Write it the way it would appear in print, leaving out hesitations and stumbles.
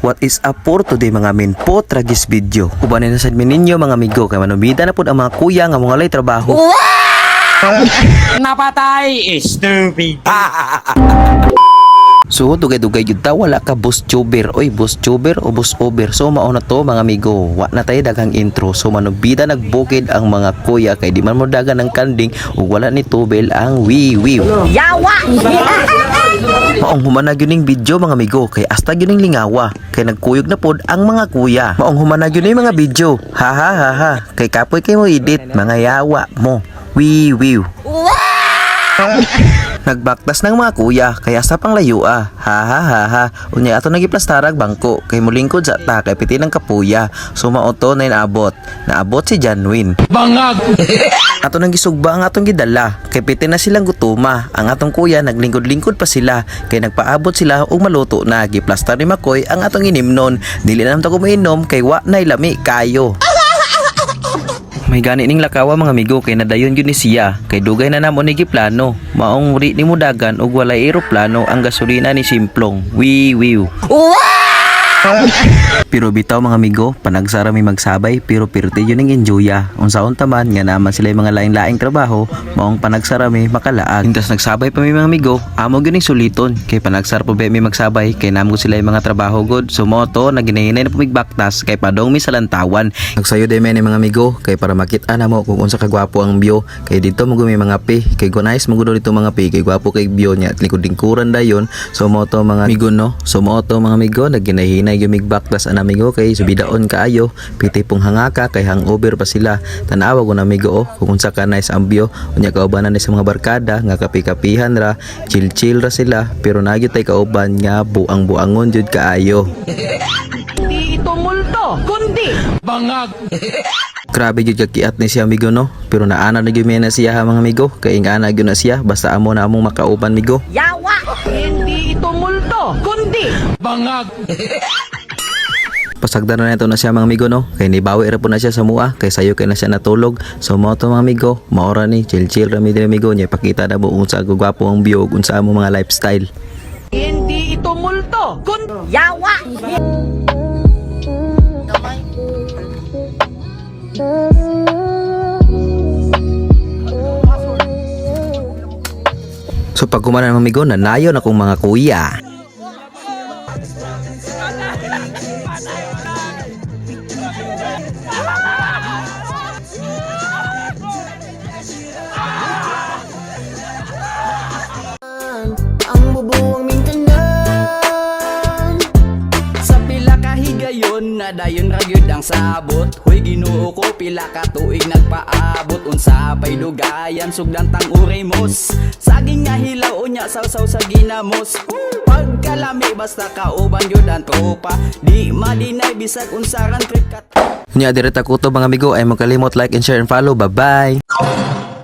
What is up for today mga min po tragis video. Ubanin na sa admin ninyo mga amigo kay manumida na po ang mga kuya nga mga lay trabaho. Napatay, stupid. So dugay-dugay jud ta wala ka boss tuber. Oy boss tuber o boss over. So mao na to mga amigo. Wa na tayo daghang intro. So manubida nagbukid ang mga kuya kay di man mo dagan ng kanding ug wala ni tubel ang wiwiw. Yawa! Maong humanag yun video mga amigo kay hasta yun lingawa kay nagkuyog na pod ang mga kuya. Maong humanag yun mga video. Ha ha ha ha. Kay kapoy kay mo edit mga yawa mo. Wiwiw. Nagbaktas ng mga kuya kaya sa panglayo ha ha ha ha. Unya ato nagiplastarag bangko kay mulingkod sa ta kay piti ng kapuya. So maoto na inaabot. Naabot si Janwin. Bangag. Ato nang gisugba ang atong gidala kay piti na silang gutuma. Ang atong kuya naglingkod-lingkod pa sila kay nagpaabot sila og maluto na giplastar ni Makoy ang atong inimnon. Dili na namta ko mainom kay wa nay lami kayo. May gani ning lakawa mga amigo kay nadayon gyud ni siya kay dugay na namo ni giplano. Maong ri ni mudagan og walay eroplano ang gasolina ni Simplong. Wiwiw. Pero bitaw mga amigo, panagsara mi magsabay pero pirti yun ning enjoya. Unsaon taman nga naman sila mga laing-laing trabaho, maong panagsara mi makalaag. Intas nagsabay pa mi mga amigo, amo gyud ning suliton kay panagsara po mi magsabay kay namo sila mga trabaho god. Sumoto naginahinay na pumigbaktas kay padong mi sa lantawan. Nagsayo day mi mga amigo kay para makita namo kung unsa kagwapo ang view kay dito mo gumi mga pi kay gunais mo gudo dito mga pi kay gwapo kay view nya at likod-lingkuran dayon. Sumoto mga amigo no, sumoto mga amigo naginahinay gyud migbaktas an amigo kay subidaon kaayo piti pong hangaka kay hangover pa sila tanawa ko na amigo kung unsa ka nice ang view unya kaubanan ni sa mga barkada nga kapi-kapihan ra chill ra sila pero nagyo tay kauban nga buang-buangon jud kaayo. Hindi ito multo, kundi Bangag. Grabe jud kakiat ni siya amigo no pero naana na gyud na siya ha mga amigo kay ingana gyud na siya basta amo na among makauban amigo. yawa! Hindi ito multo, kundi Bangag. Pasagdan na ito na siya mga amigo no kay nibawi ra po na siya sa mua kay sayo kay na siya natulog. So mo to mga amigo maora ni chill ra mi din amigo nya pakita na mo unsa gwapo ang view ug unsa amo mga lifestyle. hindi ito multo, kundi yawa! So pag kumanan mga amigo nanayon akong mga kuya. Ang bubuang mintanan Sa pila ka higayon na dayon ra gyud ang sabot. Hoy Ginoo ko pila ka tuig nagpaabot unsa pay dugayan sugdan tang uremos. Saging nga hilaw unya sawsaw sa ginamos. Pagkalami basta kauban gyud ang tropa. Di madinay bisag unsaran trip kat. Nya direta ko to mga amigo ay magkalimot like and share and follow. Bye bye.